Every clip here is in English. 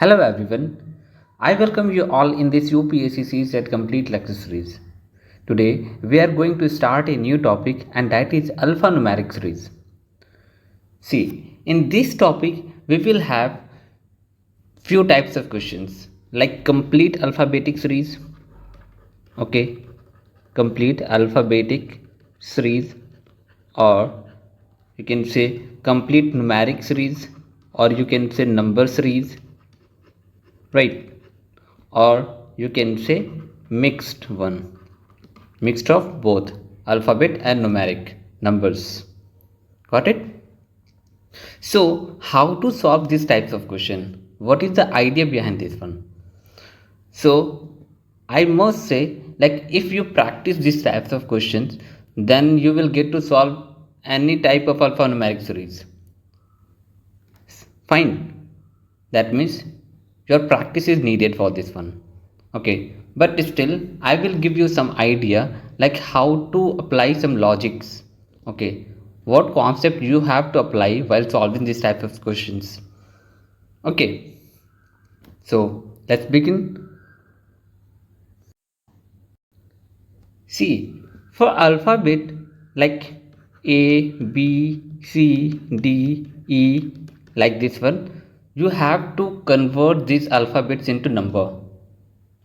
Hello everyone, I welcome you all in this UPSC CSAT complete lecture series. Today we are going to start a new topic and that is alphanumeric series. See, in this topic we will have few types of questions like complete alphabetic series, okay, complete alphabetic series, or you can say complete numeric series, or you can say number series, right? Or you can say mixed one, mixed of both alphabet and numeric numbers. Got it? So how to solve these types of question? What is the idea behind this one? So I must say, like, if you practice these types of questions, then you will get to solve any type of alphanumeric series. Fine, that means your practice is needed for this one. Okay, but still I will give you some idea like how to apply some logics. Okay, what concept you have to apply while solving this type of questions. Okay, so let's begin. See, for alphabet like A, B, C, D, E, like this one, you have to convert these alphabets into number.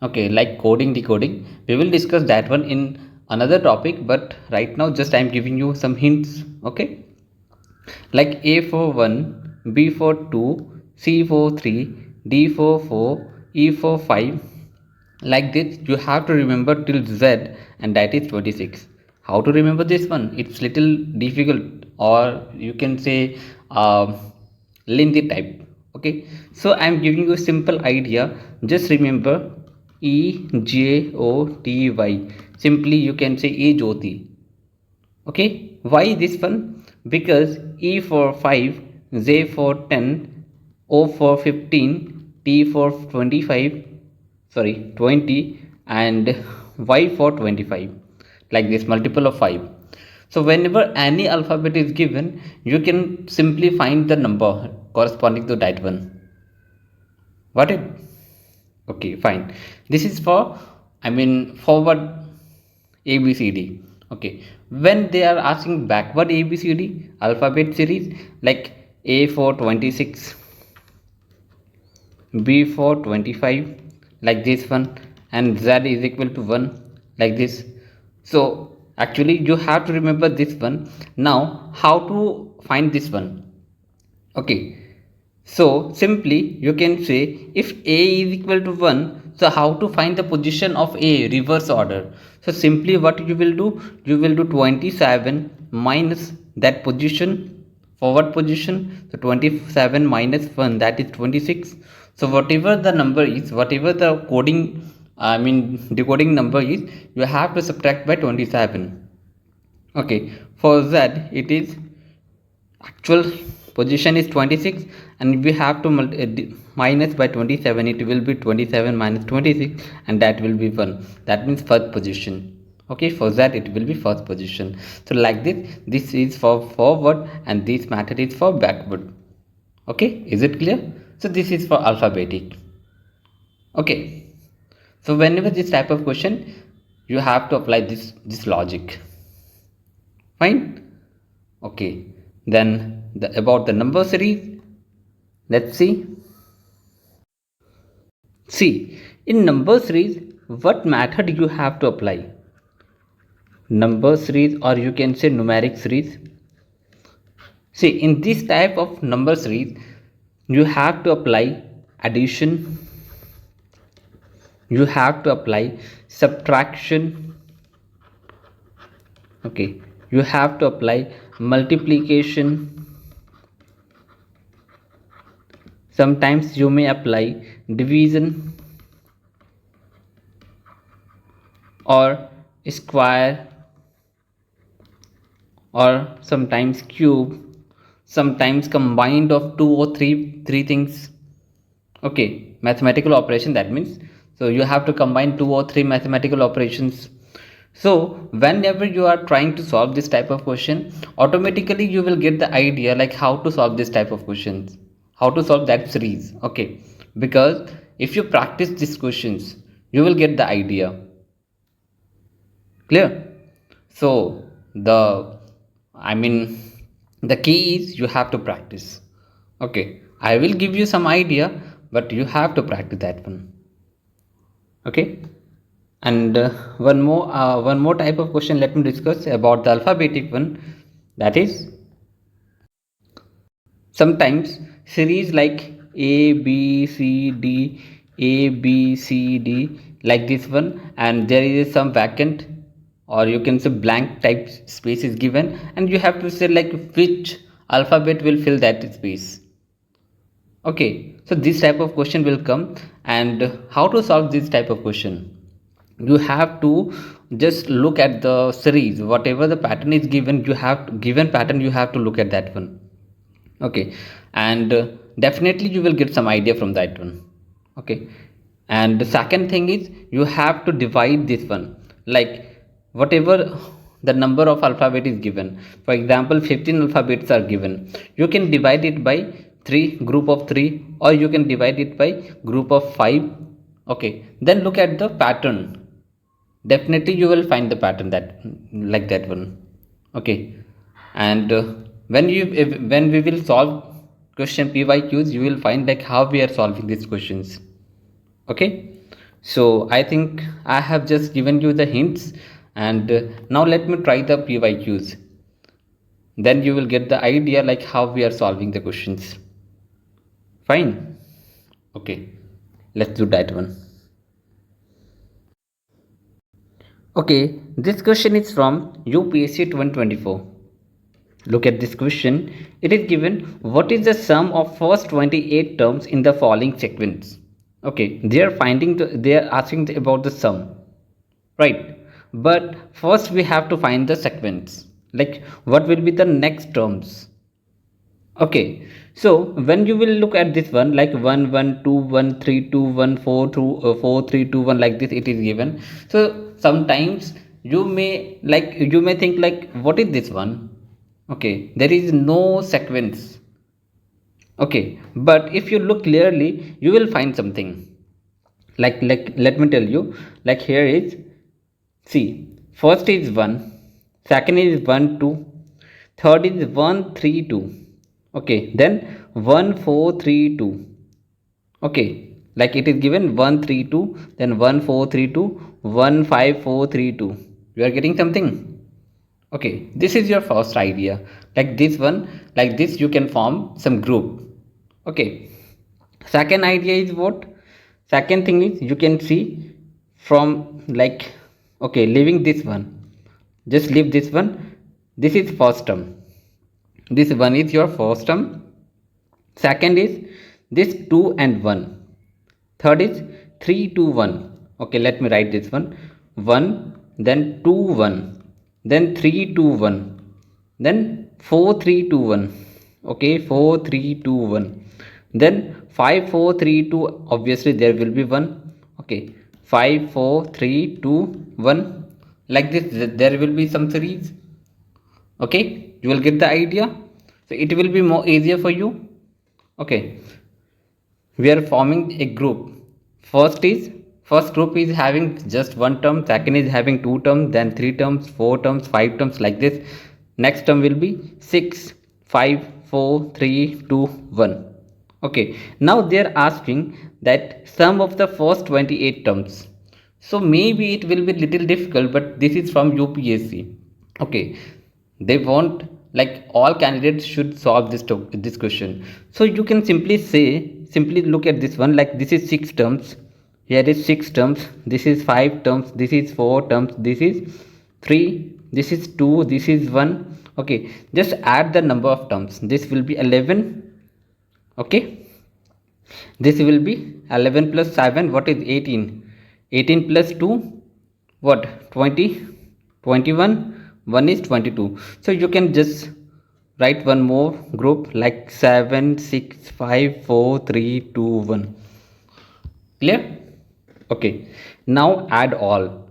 Okay, like coding, decoding, we will discuss that one in another topic, but right now just I am giving you some hints. Okay, like A for 1, B for 2, C for 3, D for 4, E for 5. Like this you have to remember till Z, and that is 26. How to remember this one? It's little difficult, or you can say lengthy type. Okay, so I am giving you a simple idea. Just remember EJOTY. Simply you can say E Jyoti. Okay, why this one? Because E for 5, J for 10, O for 15, T for 25, sorry 20, and Y for 25, like this, multiple of 5. So whenever any alphabet is given, you can simply find the number corresponding to that one. Got it? Okay, fine. This is for, I mean, forward ABCD. Okay, when they are asking backward ABCD alphabet series, like A for 26, B for 25, like this one, and Z is equal to 1, like this. So actually you have to remember this one. Now how to find this one? Okay, so simply you can say, if A is equal to 1, so how to find the position of A reverse order? So simply what you will do, you will do 27 minus that position, forward position. So 27 minus 1, that is 26. So whatever the number is, whatever the coding, I mean decoding number is, you have to subtract by 27. Okay, for Z it is, actual position is 26, and we have to minus by 27. It will be 27 minus 26, and that will be 1. That means first position. Okay, for that it will be first position. So like this is for forward, and this method is for backward. Okay, is it clear? So this is for alphabetic. Okay, so whenever this type of question, you have to apply this logic. Fine. Okay, then about the number series, let's see in number series what method you have to apply. Number series, or you can say numeric series. See, in this type of number series, you have to apply addition, you have to apply subtraction. Okay, you have to apply multiplication. Sometimes you may apply division or square, or sometimes cube, sometimes combined of two or three things. Okay, mathematical operation, that means, so you have to combine two or three mathematical operations. So whenever you are trying to solve this type of question, automatically you will get the idea like how to solve this type of questions, how to solve that series. Okay, because if you practice these questions, you will get the idea. Clear? So the, I mean, the key is you have to practice. Okay, I will give you some idea, but you have to practice that one. Okay, and one more type of question let me discuss about the alphabetic one. That is, sometimes series like a b c d, a b c d, like this one, and there is some vacant, or you can say blank type space is given, and you have to say like which alphabet will fill that space. Okay, so this type of question will come, and how to solve this type of question? You have to just look at the series, whatever the pattern is given, you have to, given pattern, you have to look at that one. Okay, and definitely you will get some idea from that one. Okay, and the second thing is you have to divide this one, like whatever the number of alphabet is given. For example, 15 alphabets are given, you can divide it by 3, group of 3, or you can divide it by group of 5. Okay, then look at the pattern, definitely you will find the pattern that like that one. Okay, and when we will solve question PYQs, you will find like how we are solving these questions. Okay, so I think I have just given you the hints, and now let me try the PYQs, then you will get the idea like how we are solving the questions. Fine. Okay, let's do that one. Okay, this question is from UPSC 2024. Look at this question. It is given, what is the sum of first 28 terms in the following sequence? Okay, they are asking about the sum, right? But first we have to find the sequence. Like what will be the next terms? Okay, so when you will look at this one, like 1 1 2 1 3 2 1 4 2 4 3 2 1, like this it is given. So sometimes you may think like what is this one? Okay, there is no sequence. Okay, but if you look clearly, you will find something. Like let me tell you. Like here is, see, first is 1, second is 1 2, third is 1 3 2. Okay, then 1 4 3 2. Okay, like it is given 1 3 2, then 1 4 3 2, 1 5 4 3 2. You are getting something? Okay, this is your first idea. Like this one, like this you can form some group. Okay, second idea is what? Second thing is you can see from, like, okay, leaving this one, just leave this one. This is first term, this one is your first term. Second is this 2 and 1. Third is 3 2 1. Okay, let me write this one. 1, then 2 1, then 3 2 1, then 4 3 2 1. Okay, 4 3 2 1, then 5 4 3 2. Obviously there will be 1. Okay, 5 4 3 2 1, like this there will be some series. Okay, you will get the idea, so it will be more easier for you. Okay, we are forming a group. First group is having just one term, second is having two terms, then three terms, four terms, five terms, like this. Next term will be 6 5 4 3 2 1. Okay, now they are asking that sum of the first 28 terms. So maybe it will be little difficult, but this is from UPSC. Okay, they want like all candidates should solve this question. So you can simply look at this one, like this is 6 terms, here is 6 terms, this is 5 terms, this is 4 terms, this is 3, this is 2, this is 1. Okay, just add the number of terms, this will be 11. Okay, this will be 11 plus 7, what is 18? 18 plus 2, what, 20? 21, 1 is 22. So you can just write one more group, like 7 6 5 4 3 2 1. Clear? Okay, now add all.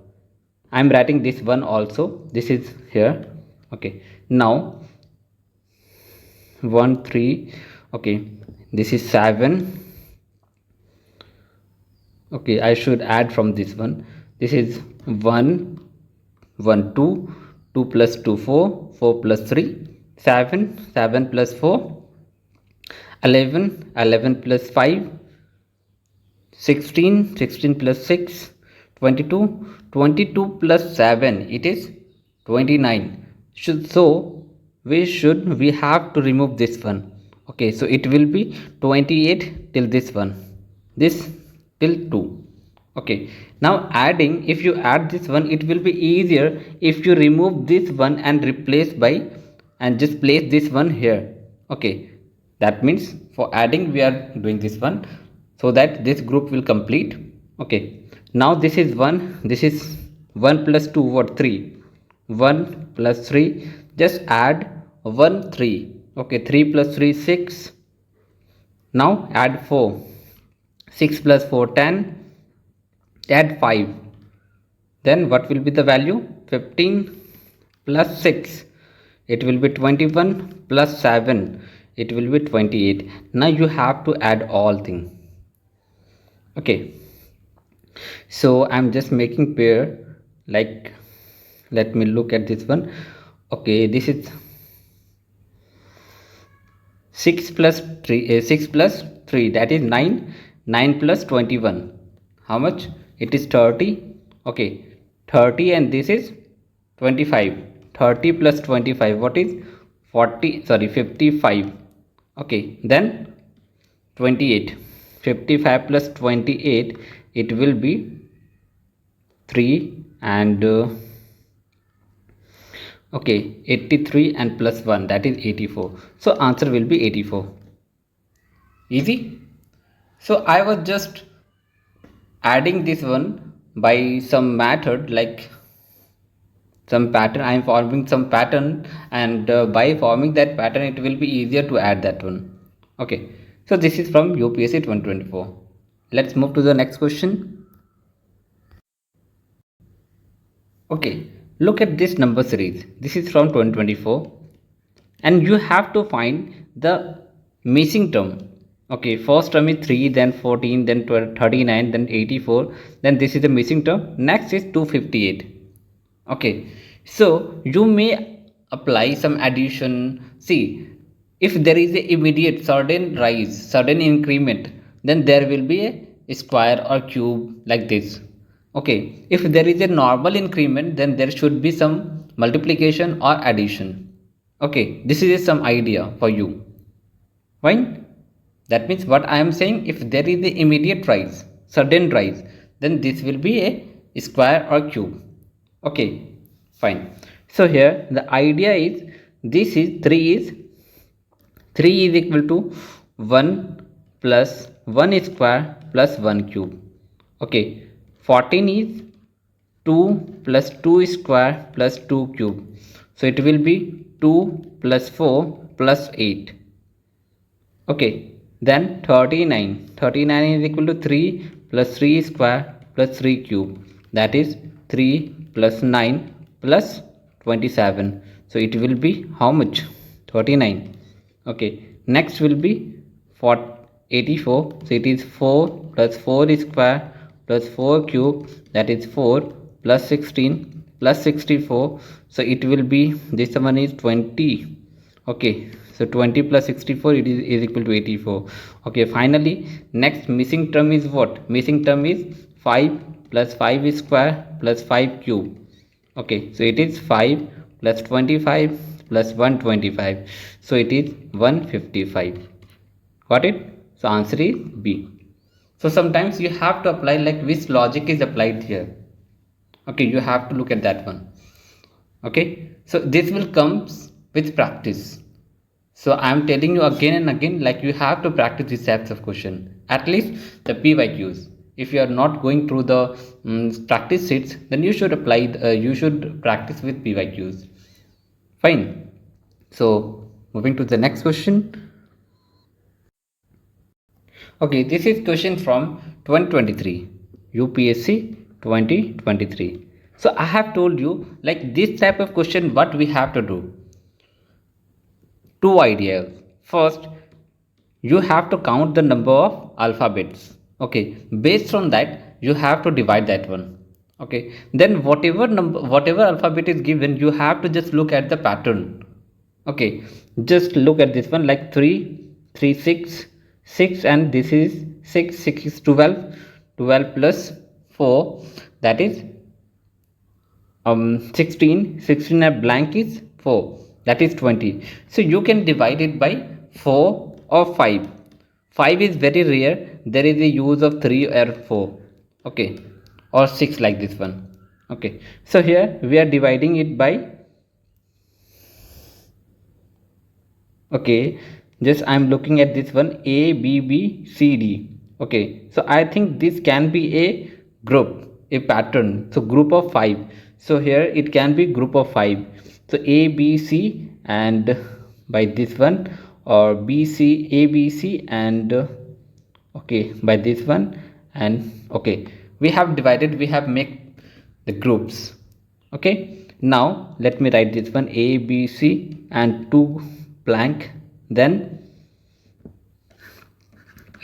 I'm writing this one also, this is here. Okay, now 1 3. Okay, this is 7. Okay, I should add from this one. This is 1 1 2, 2 plus 2 4, 4 plus 3 7, 7 plus 4 11, 11 plus 5 16, 16 plus 6 22, 22 plus 7 it is 29. We have to remove this one. Okay, so it will be 28 till this one, this till 2. Okay, now adding, if you add this one, it will be easier if you remove this one and replace by and just place this one here. Okay, that means for adding we are doing this one so that this group will complete. Okay, now this is 1, this is 1 plus 2 what 3, 1 plus 3, just add 1 3. Okay, 3 plus 3 6. Now add 4, 6 plus 4 10, add 5, then what will be the value? 15 plus 6, it will be 21, plus 7, it will be 28. Now you have to add all things. Okay, so I'm just making pair, like let me look at this one. Okay, this is 6 plus 3 6 plus 3, that is 9. 9 plus 21, how much? It is 30. Okay, 30, and this is 25. 30 plus 25 what is 40, sorry 55. Okay, then 28. 55 plus 28, it will be 3 and okay, 83 and plus 1, that is 84. So answer will be 84. Easy. So I was just adding this one by some method, like some pattern. I am forming some pattern, and by forming that pattern it will be easier to add that one. Okay, so this is from UPSC 2024. Let's move to the next question. Okay, look at this number series. This is from 2024, and you have to find the missing term. Okay, first term is 3, then 14, then 12, 39, then 84, then this is the missing term. Next is 258. Okay, so you may apply some addition. See, if there is a immediate sudden rise, sudden increment, then there will be a square or cube like this. Okay, if there is a normal increment, then there should be some multiplication or addition. Okay, this is some idea for you. Fine. That means what I am saying, if there is the immediate rise, sudden rise, then this will be a square or cube. Okay, fine. So here the idea is, this is 3 is equal to 1 plus 1 square plus 1 cube. Okay, 14 is 2 plus 2 square plus 2 cube. So it will be 2 plus 4 plus 8. Okay, then 39 is equal to 3 plus 3 square plus 3 cube, that is 3 plus 9 plus 27. So it will be how much? 39. Okay, next will be 84. So it is 4 plus 4 square plus 4 cube, that is 4 plus 16 plus 64. So it will be, this one is 20. Okay, so 20 plus 64, it is equal to 84. Okay, finally next missing term is what? Missing term is 5 plus 5 square plus 5 cube. Okay, so it is 5 plus 25 plus 125. So it is 155. Got it? So answer is B. So sometimes you have to apply like which logic is applied here. Okay, you have to look at that one. Okay, so this will come with practice. So I am telling you again and again, like you have to practice these types of question, at least the PYQs. If you are not going through the practice sheets, then you should apply you should practice with PYQs. Fine. So moving to the next question. Okay, this is question from 2023, UPSC 2023. So I have told you, like this type of question, what we have to do. Two ideas. First, you have to count the number of alphabets. Okay, based on that you have to divide that one. Okay, then whatever alphabet is given, you have to just look at the pattern. Okay, just look at this one, like 3 3 6 6, and this is 6 6 is 12, 12 plus 4, that is 16, 16 and blank is 4, that is 20. So you can divide it by 4 or 5. 5 is very rare, there is a use of 3 or 4. Okay, or 6 like this one. Okay, so here we are dividing it by, okay, just I'm looking at this one, A B B C D. Okay, so I think this can be a group, a pattern, so group of 5. So here it can be group of 5, so A B C and by this one, or B C A B C and okay by this one, and okay, we have divided, we have make the groups. Okay, now let me write this one, A B C and 2 blank, then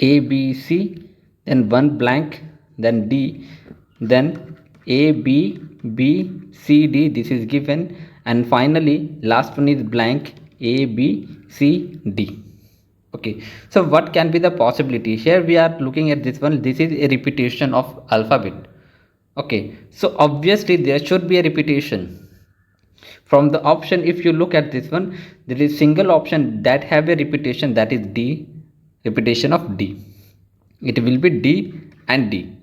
A B C, then 1 blank, then D, then A B B C D, this is given, and finally last one is blank, A B C D. Okay, so what can be the possibility? Here we are looking at this one, this is a repetition of alphabet. Okay, so obviously there should be a repetition. From the option, if you look at this one, there is single option that have a repetition, that is D, repetition of D. It will be D and D.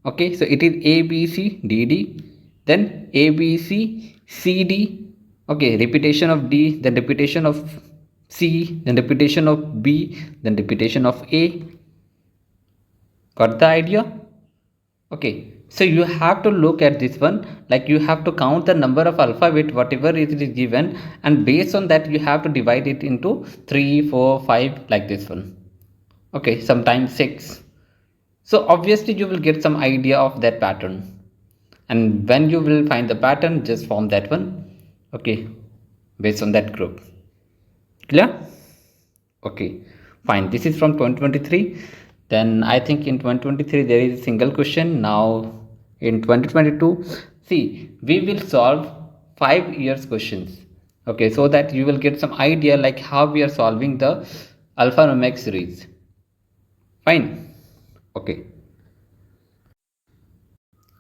Okay, so it is A B C D D, then A B C C D. Okay, repetition of D, then repetition of C, then repetition of B, then repetition of A. Got the idea? Okay, so you have to look at this one, like you have to count the number of alphabet whatever it is given, and based on that you have to divide it into 3 4 5 like this one. Okay, sometimes 6. So obviously you will get some idea of that pattern, and when you will find the pattern, just form that one. Okay, based on that group. Clear? Okay, fine. This is from 2023. Then I think in 2023 there is a single question. Now in 2022, see, we will solve 5 years questions. Okay, so that you will get some idea like how we are solving the Alpha-Numeric series. Fine. Okay,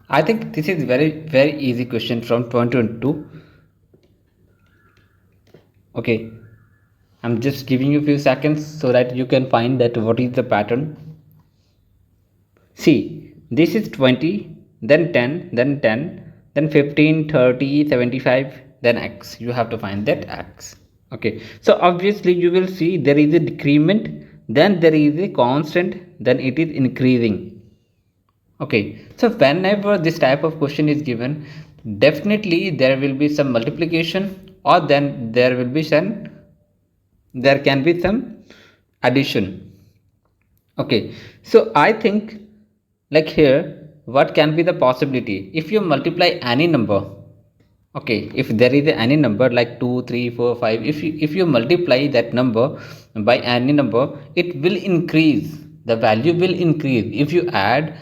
I think this is very easy question from 2022. Okay, I'm just giving you a few seconds so that you can find that what is the pattern. See, this is 20, then 10, then 10, then 15, 30, 75, then X. You have to find that X. Okay, so obviously you will see there is a decrement, then there is a constant, then it is increasing. Okay, so whenever this type of question is given, definitely there will be some multiplication, or then there can be some addition. Okay, so I think, like here, what can be the possibility? If you multiply any number, okay, if there is any number like 2 3 4 5, if you multiply that number by any number, it will increase, the value will increase. If you add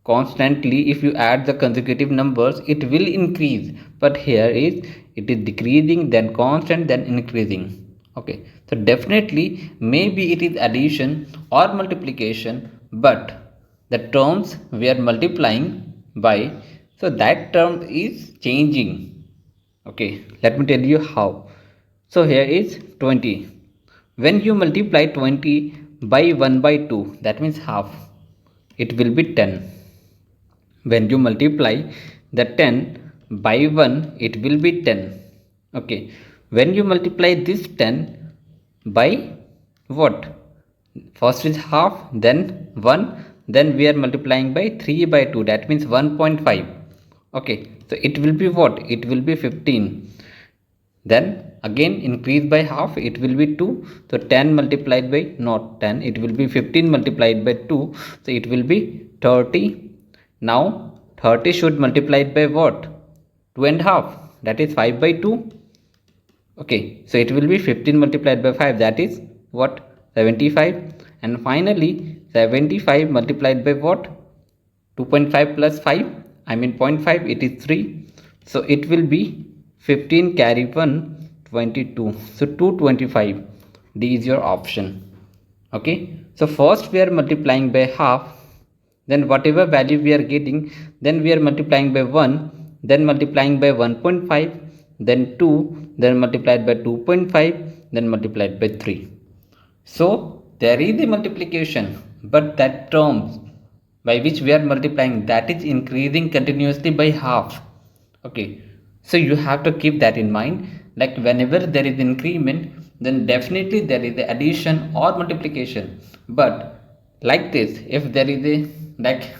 constantly, if you add the consecutive numbers, it will increase, but here it is decreasing, then constant, then increasing. Okay, so definitely maybe it is addition or multiplication, but the terms we are multiplying by, so that term is changing. Okay, let me tell you how. So here is 20. When you multiply 20 by 1 by 2, that means half, it will be 10. When you multiply the 10 by 1, it will be 10. Okay, when you multiply this 10 by what? First is half, then 1, then we are multiplying by 3 by 2, that means 1.5. Okay, so it will be what? It will be 15. Then again increase by half, it will be 2. So 10 multiplied by, not 10, it will be 15 multiplied by 2, so it will be 30. Now 30 should multiplied by what? 2 and half, that is 5 by 2. Okay, so it will be 15 multiplied by 5, that is what? 75, and finally 75 multiplied by what? 2.5 plus 5, I mean 0.5, it is 3, so it will be 15 carry 1 22, so 225. D is your option. Okay, so first we are multiplying by half, then whatever value we are getting, then we are multiplying by 1, then multiplying by 1.5, then 2, then multiplied by 2.5, then multiplied by 3. So there is the multiplication, but that terms by which we are multiplying, that is increasing continuously by half. Okay, so you have to keep that in mind, like whenever there is increment, then definitely there is the addition or multiplication. But like this, if there is a like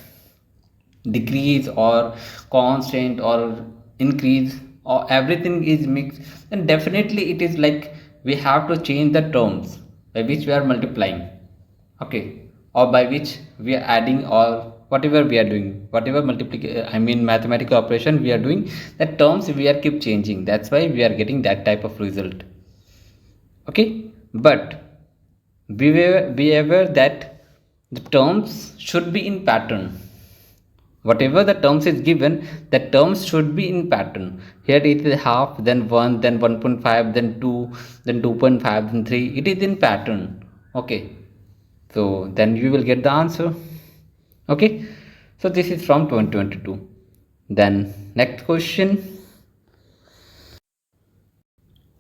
decrease or constant or increase or everything is mixed, then definitely it is like we have to change the terms by which we are multiplying. Okay, or by which we are adding, or whatever we are doing, whatever multiplication, I mean mathematical operation we are doing, the terms we are keep changing, that's why we are getting that type of result. Okay, but be aware that the terms should be in pattern. Whatever the terms is given, the terms should be in pattern. Here it is half, then 1, then 1.5, then 2, then 2.5, then 3, it is in pattern. Okay, so then you will get the answer. Okay, so this is from 2022. Then next question.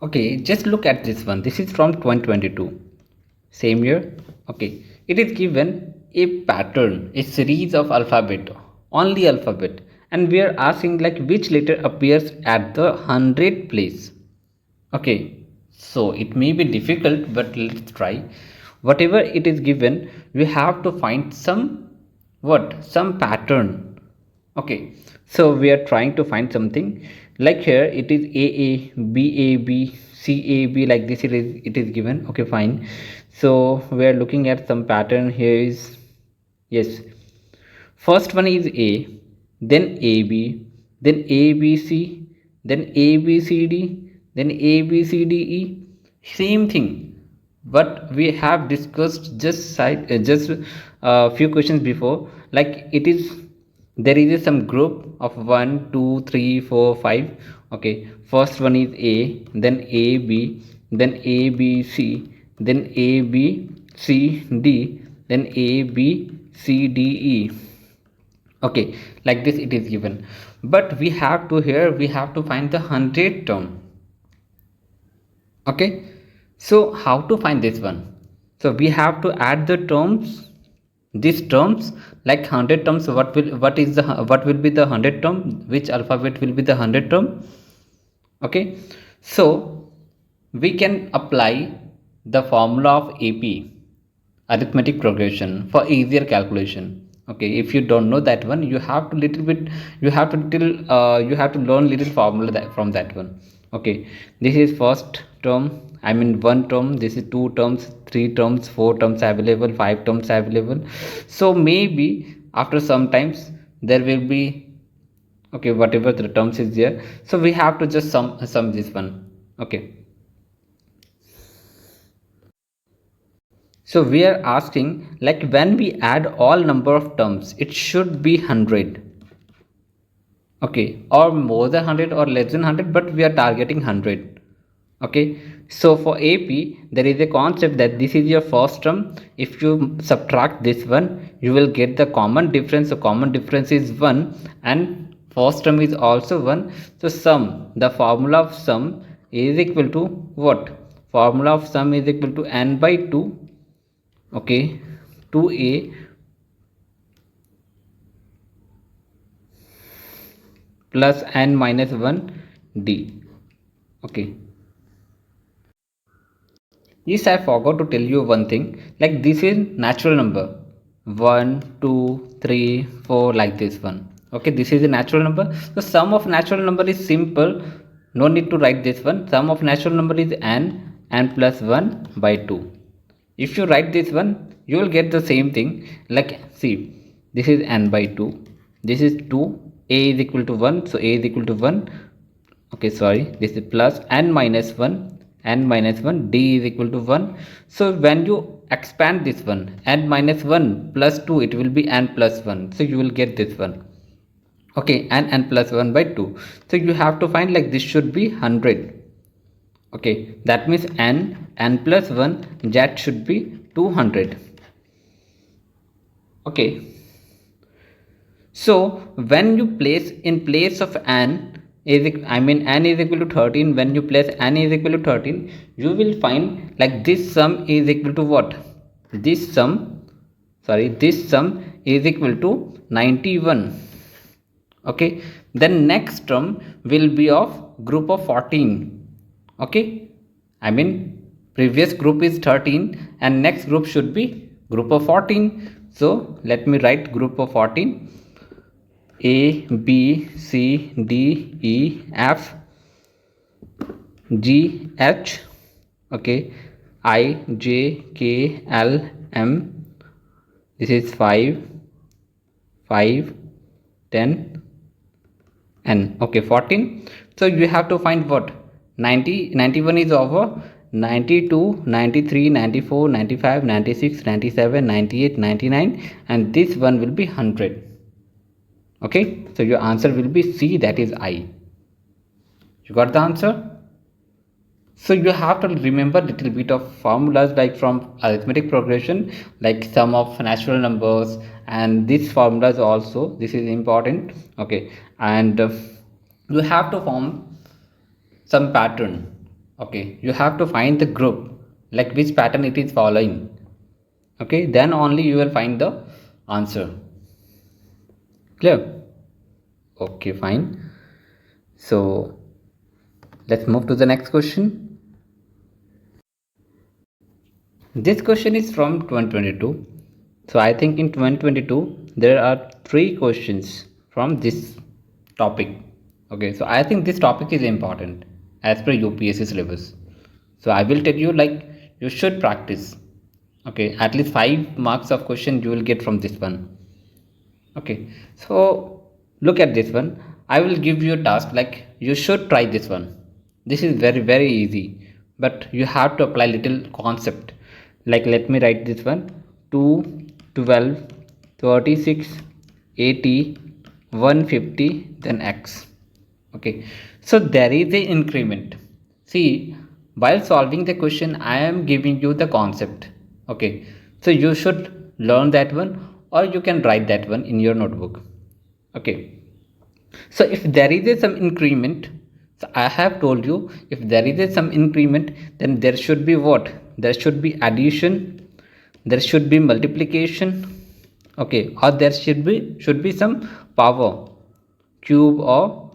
Okay, just look at this one. This is from 2022, same year. Okay, it is given a pattern, a series of alphabet, only alphabet, and we are asking like which letter appears at the 100th place. Okay, so it may be difficult, but let's try. Whatever it is given, we have to find some pattern. Okay, so we are trying to find something, like here it is AA, BAB, CAB, like this it is given. Okay, fine. So we are looking at some pattern. Here is, yes, first one is A, then AB, then ABC, then ABCD, then ABCDE. Same thing, but we have discussed just few questions before. Like it is, there is some group of 1 2 3 4 5. Okay, first one is A, then AB, then ABC, then ABCD, then ABCDE. Okay, like this it is given, but we have to, here we have to find the 100th term. Okay, so how to find this one? So we have to add the terms, these terms, like 100 terms. What will be the 100 term? Which alphabet will be the 100 term? Okay, so we can apply the formula of AP, arithmetic progression, for easier calculation. Okay, if you don't know that one, you have to learn little formula from that one. Okay, this is first term, I mean one term. This is two terms, three terms, four terms available, five terms available. So maybe after some times there will be, okay, whatever the terms is there, so we have to just sum this one. Okay, so we are asking like when we add all number of terms, it should be 100. Okay, or more than 100 or less than 100, but we are targeting 100. Okay, so for AP there is a concept that this is your first term. If you subtract this one, you will get the common difference. So common difference is 1, and first term is also 1. So sum, the formula of sum is equal to what? Formula of sum is equal to n by 2. Okay, 2a plus n minus 1 d. Okay, yes, I forgot to tell you one thing, like this is natural number, 1 2 3 4, like this one. Okay, this is a natural number. The sum of natural number is simple, no need to write this one. Sum of natural number is n plus 1 by 2. If you write this one, you will get the same thing. Like see, this is n by 2, this is 2, a is equal to 1, so a is equal to 1. Okay, sorry, this is plus n minus 1, n minus 1, d is equal to 1. So when you expand this one, n minus 1 plus 2, it will be n plus 1. So you will get this one. Okay, and n plus 1 by 2. So you have to find like this should be 100. Okay, that means n plus 1, that should be 200. Okay, so when you place in place of n n is equal to 13, when you place n is equal to 13, you will find like this sum is equal to what? This sum is equal to 91. Okay, then next term will be of group of 14. Okay, previous group is 13 and next group should be group of 14. So let me write group of 14. A, B, C, D, E, F, G, H, okay, I, J, K, L, M. This is 5, 10, N. Okay, 14. So you have to find what? 91 is over 92, 93, 94, 95, 96, 97, 98, 99, and this one will be 100. Okay, so your answer will be C, that is I. You got the answer? So you have to remember little bit of formulas like from arithmetic progression, like sum of natural numbers, and these formulas also, this is important. Okay, and you have to form some pattern. Okay, you have to find the group, like which pattern it is following. Okay, then only you will find the answer. Clear? Okay, fine. So let's move to the next question. This question is from 2022. So I think in 2022 there are 3 questions from this topic. Okay, so I think this topic is important as per UPSC syllabus. So I will tell you like you should practice. Okay, at least 5 marks of question you will get from this one. Okay, so look at this one. I will give you a task like you should try this one. This is very easy, but you have to apply little concept. Like let me write this one: 2, 12, 36, 80, 150, then x. Okay, so there is a increment. See, while solving the question I am giving you the concept. Okay, so you should learn that one, or you can write that one in your notebook. Okay, so if there is some increment, so I have told you, if there is some increment, then there should be what? There should be addition, there should be multiplication, okay, or there should be some power, cube or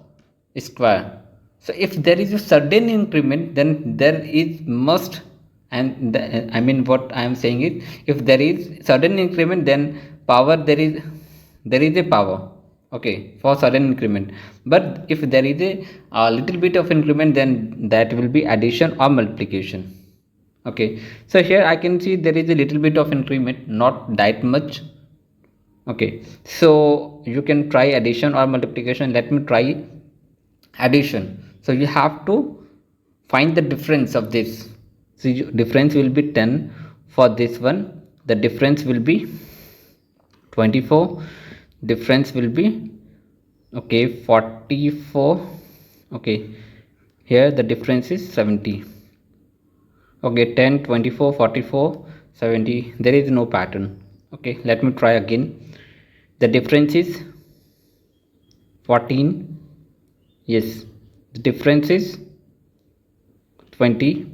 square. So if there is a sudden increment, then there is must, and what I am saying is, if there is sudden increment, then power, there is a power, okay, for sudden increment. But if there is a little bit of increment, then that will be addition or multiplication. Okay, so here I can see there is a little bit of increment, not that much. Okay, so you can try addition or multiplication. Let me try addition. So you have to find the difference of this. So difference will be 10 for this one, the difference will be 24, difference will be, okay, 44. Okay, here the difference is 70. Okay, 10, 24, 44, 70. There is no pattern. Okay, let me try again. The difference is 14. Yes, the difference is 20.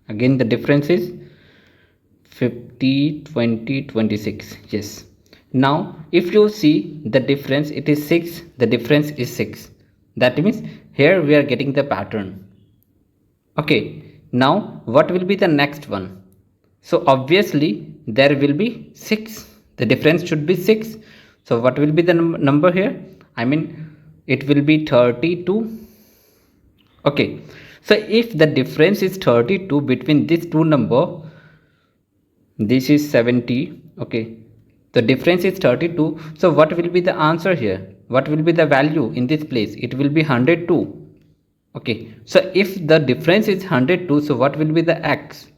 Again the difference is 50, 20, 26. Yes, now if you see the difference, it is 6, the difference is 6. That means here we are getting the pattern. Okay, now what will be the next one? So obviously there will be 6, the difference should be 6. So what will be the number here? It will be 32. Okay, so if the difference is 32 between these two number, this is 70. Okay, the difference is 32. So what will be the answer here? What will be the value in this place? It will be 102. Okay, so if the difference is 102, so what will be the x?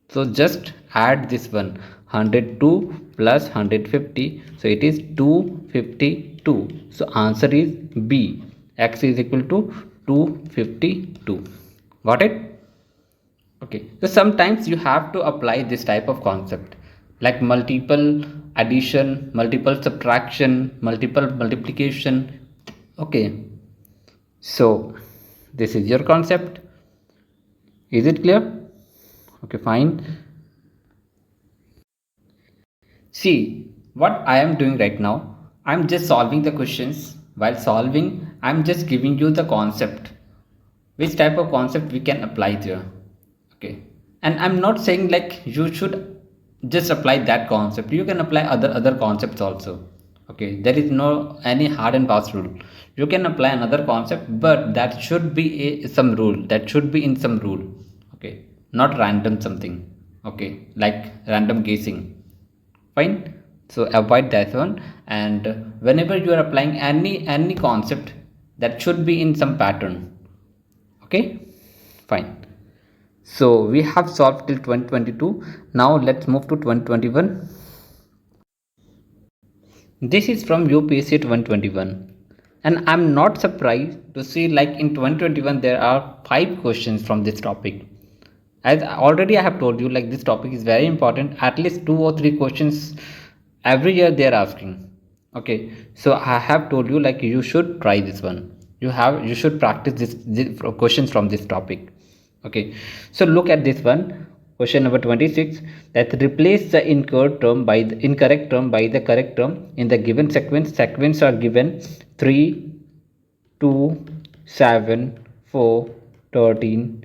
So just add this one, 102 plus 150, so it is 252. So answer is B, x is equal to 252. Got it? Okay, so sometimes you have to apply this type of concept like multiple addition, multiple subtraction, multiple multiplication. Okay, so this is your concept. Is it clear? Okay, fine. See, what I am doing right now, I'm just solving the questions. While solving, I'm just giving you the concept. Which type of concept we can apply there. Okay. And I'm not saying like you should just apply that concept. You can apply other concepts also. Okay. There is no any hard and fast rule. You can apply another concept, but that should be some rule. That should be in some rule. Okay. Not random something. Okay. Like random guessing. Fine. So avoid that one, and whenever you are applying any concept, that should be in some pattern. Okay, fine. So we have solved till 2022. Now let's move to 2021. This is from UPSC 2021, and I'm not surprised to see like in 2021 there are 5 questions from this topic. As already I have told you, like this topic is very important. At least 2 or 3 questions every year they are asking. Okay, so I have told you like you should try this one. You should practice this questions from this topic. Okay, so look at this one. Question number 26, that replace the incorrect term by the correct term in the given sequence are given 3, 2, 7, 4, 13,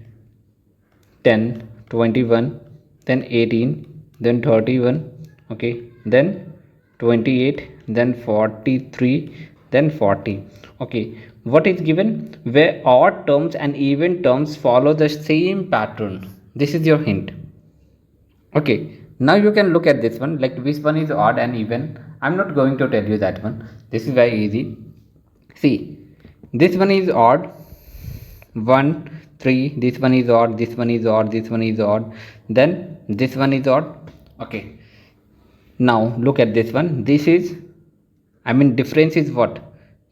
10, 21, then 18, then 31. Okay, then 28, then 43, then 40. Okay, what is given? Where odd terms and even terms follow the same pattern. This is your hint. Okay, now you can look at this one, like which one is odd and even. I'm not going to tell you that one. This is very easy. See, this one is odd, 1, 3. This one is odd, this one is odd, this one is odd, then this one is odd. Okay, now look at this one. This is, I mean, difference is what?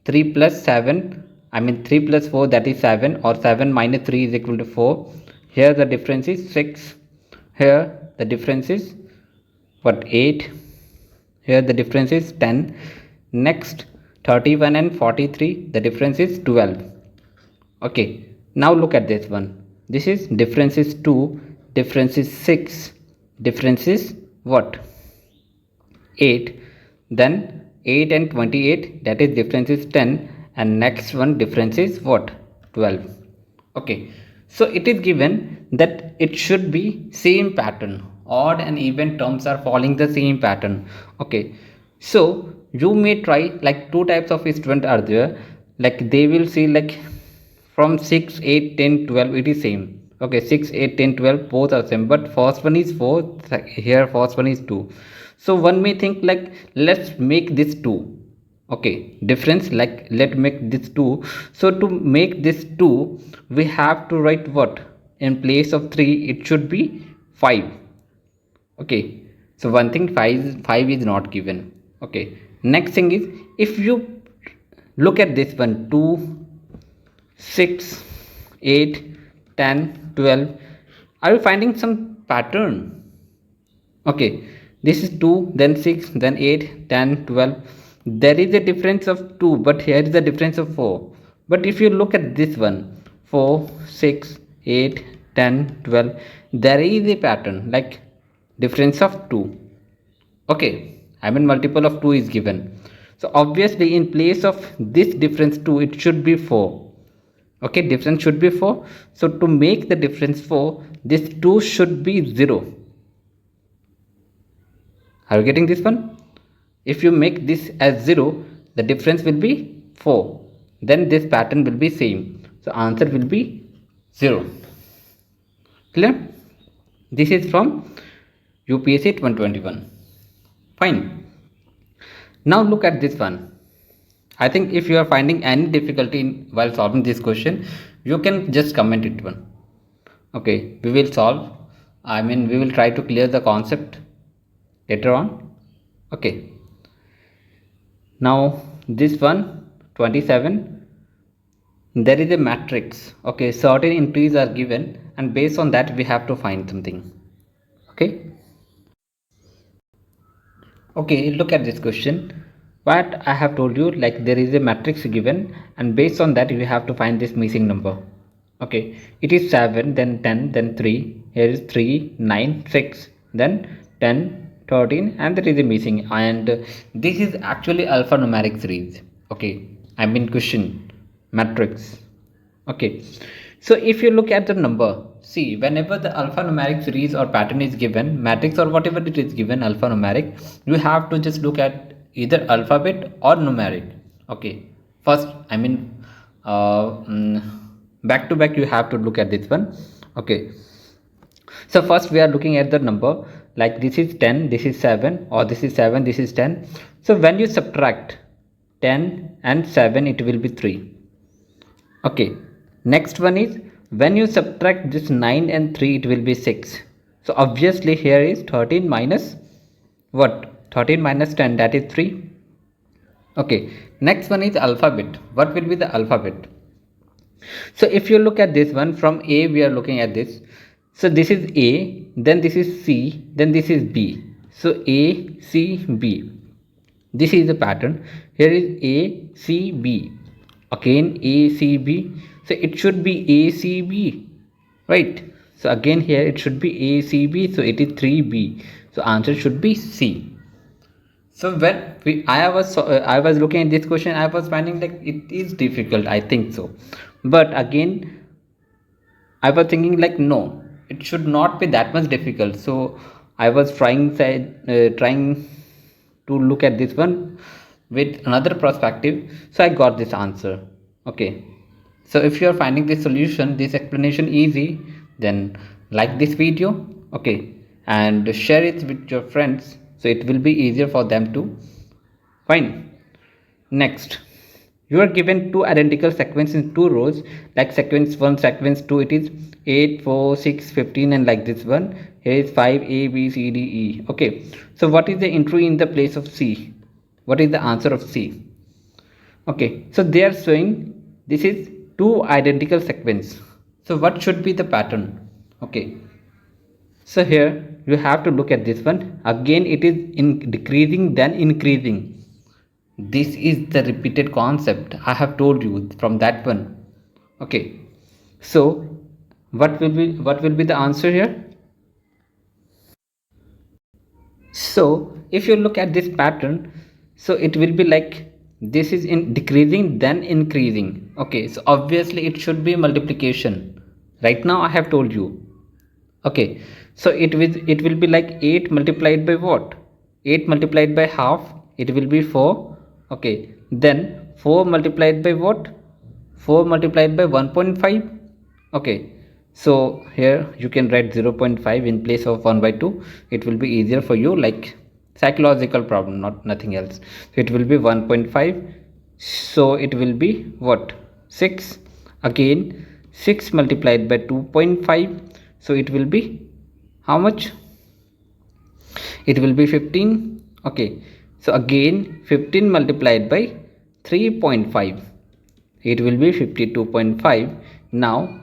3 plus 7, I mean 3 plus 4, that is 7, or 7 minus 3 is equal to 4. Here the difference is 6. Here the difference is what? 8. Here the difference is 10. Next, 31 and 43, the difference is 12. Okay, now look at this one. This is difference is 2, difference is 6, difference is what? 8. Then 8 and 28, that is difference is 10, and next one difference is what? 12. Okay, so it is given that it should be same pattern. Odd and even terms are following the same pattern. Okay, so you may try, like 2 types of student are there, like they will see like from 6, 8, 10, 12 it is same. Okay, 6, 8, 10, 12 both are same, but first one is 4, here first one is 2. So one may think like let's make this 2. Okay, difference, like let make this 2. So to make this 2, we have to write what? In place of 3 it should be 5. Okay, so one thing, 5 is not given. Okay, next thing is, if you look at this one, 2, 6, 8, 10, 12, are you finding some pattern? Okay, this is 2, then 6, then 8, 10, 12. There is a difference of 2, but here is a difference of 4. But if you look at this one, 4, 6, 8, 10, 12, there is a pattern, like difference of 2. Okay, I mean multiple of 2 is given. So obviously in place of this difference 2, it should be 4. Okay, difference should be 4. So to make the difference 4, this 2 should be 0. Are you getting this one? If you make this as 0, the difference will be 4. Then this pattern will be same. So answer will be 0. Clear? This is from UPSC 2021. Fine. Now look at this one. I think if you are finding any difficulty while solving this question, you can just comment it one. Okay, we will solve. I mean, we will try to clear the concept later on. Okay. Now this one, 27. There is a matrix. Okay, certain entries are given, and based on that we have to find something. Okay. Okay, look at this question. What I have told you, like there is a matrix given, and based on that you have to find this missing number. Okay, it is 7, then 10, then 3. Here is 3, 9, 6, then 10, 13, and there is a missing. And this is actually alphanumeric series. Okay, I mean question matrix. Okay, so if you look at the number, see, whenever the alphanumeric series or pattern is given, matrix or whatever it is given, alphanumeric, you have to just look at either alphabet or numeric. Okay, first, I mean, back to back, you have to look at this one. Okay, so first we are looking at the number, like this is 10, this is 7, or this is 7, this is 10. So when you subtract 10 and 7, it will be 3. Okay, next one is when you subtract this 9 and 3, it will be 6. So obviously here is 13 minus what? 13 minus 10, that is 3. Okay, next one is alphabet. What will be the alphabet? So if you look at this one, from A we are looking at this. So this is A, then this is C, then this is B. So A, C, B. This is the pattern. Here is A, C, B. Again A, C, B. So it should be A, C, B. Right. So again here it should be A, C, B. So it is 3B. So answer should be C. So when I was looking at this question, I was finding like it is difficult. I think so. But again, I was thinking like no, it should not be that much difficult. So I was trying to look at this one with another perspective. So I got this answer. Okay. So if you are finding this solution, this explanation easy, then like this video. Okay, and share it with your friends, so it will be easier for them to find. Next, you are given two identical sequences in two rows, like sequence 1, sequence 2, it is 8, 4, 6, 15, and like this one here is 5, A, B, C, D, E. Okay, so what is the entry in the place of C? What is the answer of C? Okay, so they are showing this is two identical sequence. So what should be the pattern? Okay, so here you have to look at this one. Again it is in decreasing then increasing. This is the repeated concept I have told you from that one. Okay, so what will be the answer here? So if you look at this pattern, so it will be like this is in decreasing then increasing. Okay, so obviously it should be multiplication. Right now I have told you. Okay, so it will be like 8 multiplied by what? 8 multiplied by half, it will be 4. Okay, then 4 multiplied by what? 4 multiplied by 1.5. Okay, so here you can write 0.5 in place of 1 by 2. It will be easier for you, like psychological problem, not nothing else. So it will be 1.5. So it will be what? 6. Again 6 multiplied by 2.5. So it will be how much? It will be 15. Okay, so again 15 multiplied by 3.5, it will be 52.5. Now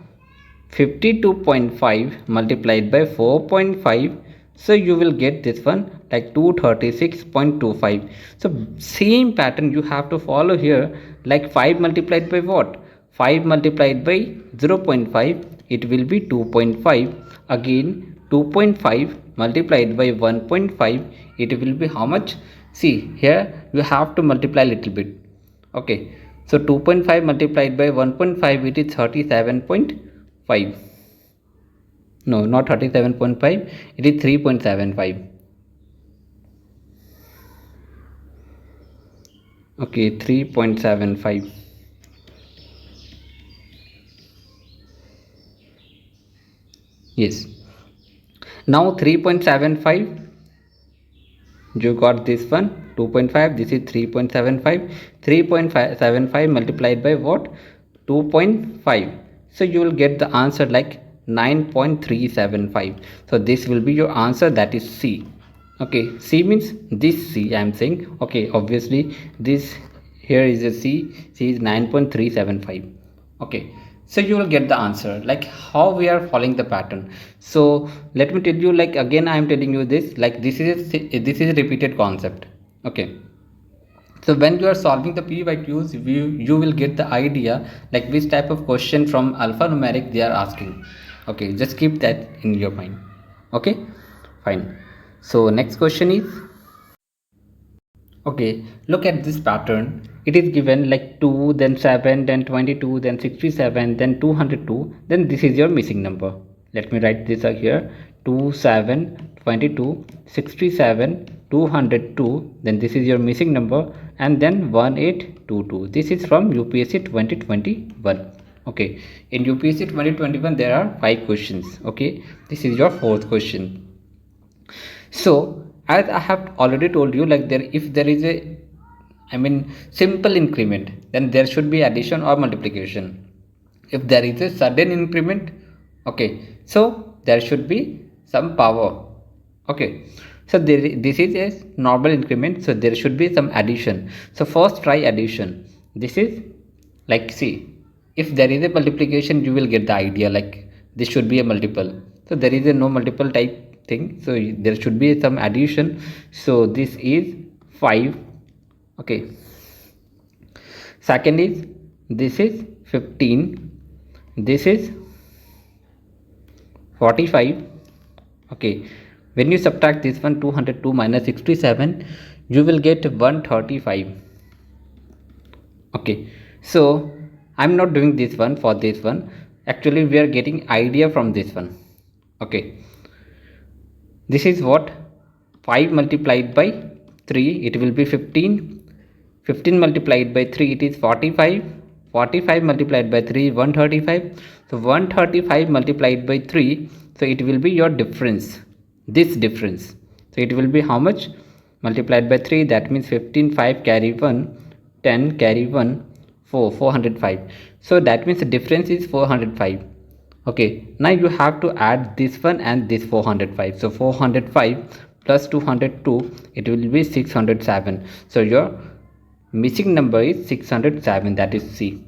52.5 multiplied by 4.5, so you will get this one like 236.25. So same pattern you have to follow here, like 5 multiplied by what? 5 multiplied by 0.5, it will be 2.5. Again 2.5 multiplied by 1.5, it will be how much? See here you have to multiply a little bit. Okay, so 2.5 multiplied by 1.5, it is 37.5. No, not 37.5, it is 3.75. Okay, 3.75. Yes, now 3.75. you got this one 2.5, this is 3.75, 3.75 multiplied by what, 2.5, so you will get the answer like 9.375. so this will be your answer, that is C. Okay, C means this C I am saying. Okay, obviously this here is a C is 9.375. Okay, so you will get the answer like how we are following the pattern. So let me tell you, like again I am telling you this, like this is a repeated concept. Okay, so when you are solving the PYQs, you will get the idea like which type of question from alphanumeric they are asking. Okay, just keep that in your mind. Okay, fine. So next question is, okay, look at this pattern. It is given like 2, then 7, then 22, then 67, then 202. Then this is your missing number. Let me write this here. 2, 7, 22, 67, 202. Then this is your missing number. And then 1822. This is from UPSC 2021. Okay. In UPSC 2021, there are 5 questions. Okay. This is your 4th question. So as I have already told you, like if there is a simple increment, then there should be addition or multiplication. If there is a sudden increment, okay, so there should be some power. Okay, so this is a normal increment, so there should be some addition. So first try addition. This is like, see, if there is a multiplication, you will get the idea like this should be a multiple. So there is a no multiple type thing, so there should be some addition. So this is 5. Okay, second is, this is 15, this is 45. Okay, when you subtract this one, 202 minus 67, you will get 135. Okay, so I'm not doing this one for this one. Actually we are getting idea from this one. Okay, this is what, 5 multiplied by 3, it will be 15. 15 multiplied by 3, it is 45. 45 multiplied by 3, 135. So 135 multiplied by 3, so it will be your difference, this difference. So it will be how much? Multiplied by 3, that means 15, 5 carry 1, 10 carry 1, 4, 405. So that means the difference is 405. Okay, now you have to add this one and this 405. So 405 plus 202, it will be 607. So your missing number is 607, that is C.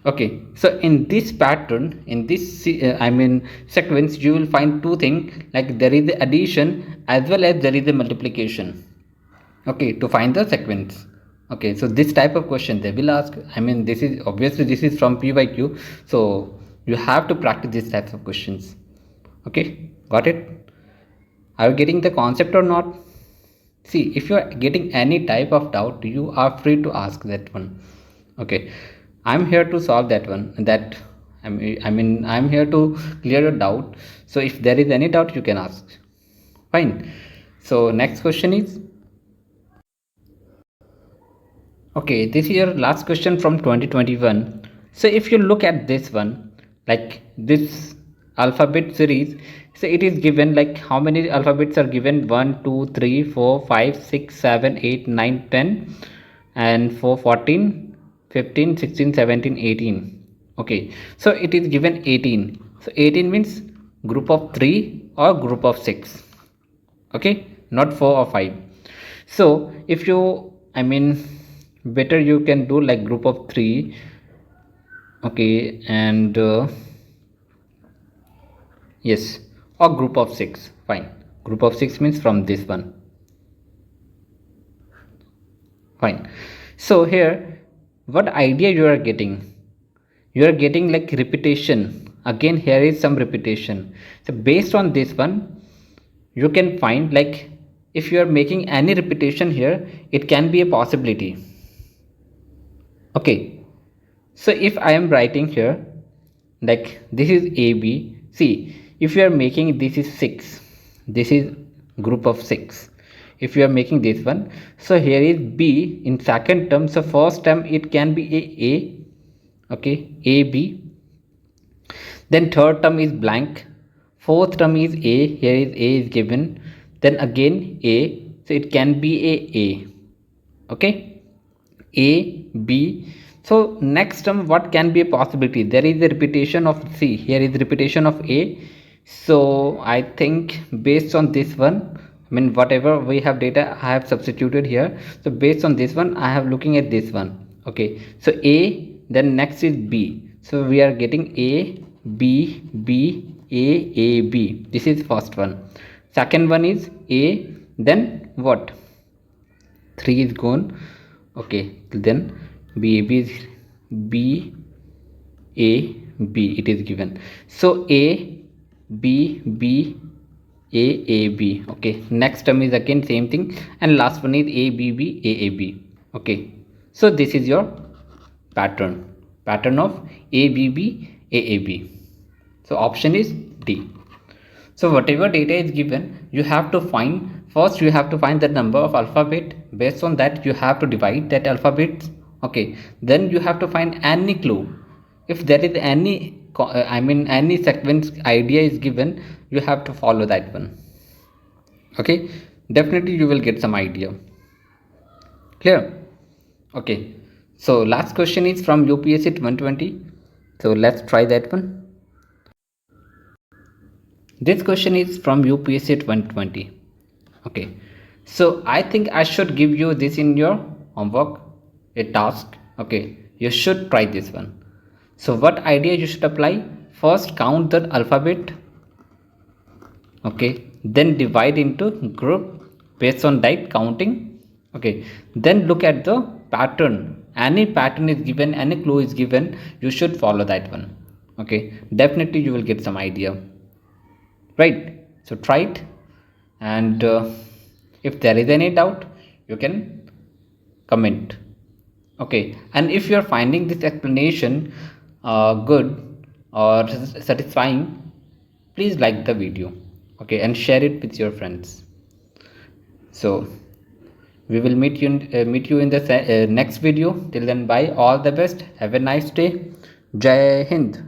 Okay, so in this pattern, in this sequence, you will find two things, like there is the addition as well as there is the multiplication. Okay, to find the sequence. Okay, so this type of question they will ask. This is obviously, this is from PYQ, so you have to practice these types of questions. Okay, got it? Are you getting the concept or not? See, if you are getting any type of doubt, you are free to ask that one. Okay, I'm here to solve that one. I'm here to clear your doubt. So if there is any doubt, you can ask. Fine. So next question is, okay, this is your last question from 2021. So if you look at this one, like this alphabet series, so it is given like how many alphabets are given? 1, 2, 3, 4, 5, 6, 7, 8, 9, 10, and 4, 14, 15, 16, 17, 18. Okay, so it is given 18. So 18 means group of 3 or group of 6. Okay, not 4 or 5. So if you, better you can do like group of 3. Okay, and yes, or group of 6. Fine, group of 6 means from this one. Fine. So here, what idea you are getting? You are getting like repetition. Again, here is some repetition. So based on this one, you can find like if you are making any repetition here, it can be a possibility. Okay, so if I am writing here like this is AB, see, if you are making this is 6, this is group of 6. If you are making this one, so here is B in second term. So first term it can be A, okay, AB. Then third term is blank, fourth term is A, here is A is given, then again A. So so it can be a. Okay, a b. So next term, what can be a possibility? There is a repetition of c, here is repetition of a. So I think based on this one, I mean whatever we have data I have substituted here, so based on this one I have looking at this one. Okay, so a, then next is b, so we are getting a b b a b. This is first one. Second one is a, then what, 3 is gone. Okay, then b b is b a b, it is given. So a b b a b. Okay, next term is again same thing, and last one is a b b a b. Okay, so this is your pattern of a b b a b. So option is D. So whatever data is given, you have to find, first you have to find the number of alphabet. Based on that you have to divide that alphabet. Okay, then you have to find any clue. If there is any any sequence idea is given, you have to follow that one. Okay, definitely you will get some idea. Clear? Okay, so last question is from UPSC 120. So let's try that one. This question is from UPSC 120. Okay, so I think I should give you this in your homework, a task. Okay, you should try this one. So what idea you should apply? First count the alphabet. Okay, then divide into group based on that counting. Okay, then look at the pattern. Any pattern is given, any clue is given, you should follow that one. Okay, definitely you will get some idea. Right, so try it, and if there is any doubt you can comment. Okay, and if you are finding this explanation good or satisfying, please like the video. Okay, and share it with your friends. So we will meet you in the next video. Till then, bye, all the best, have a nice day. Jai Hind.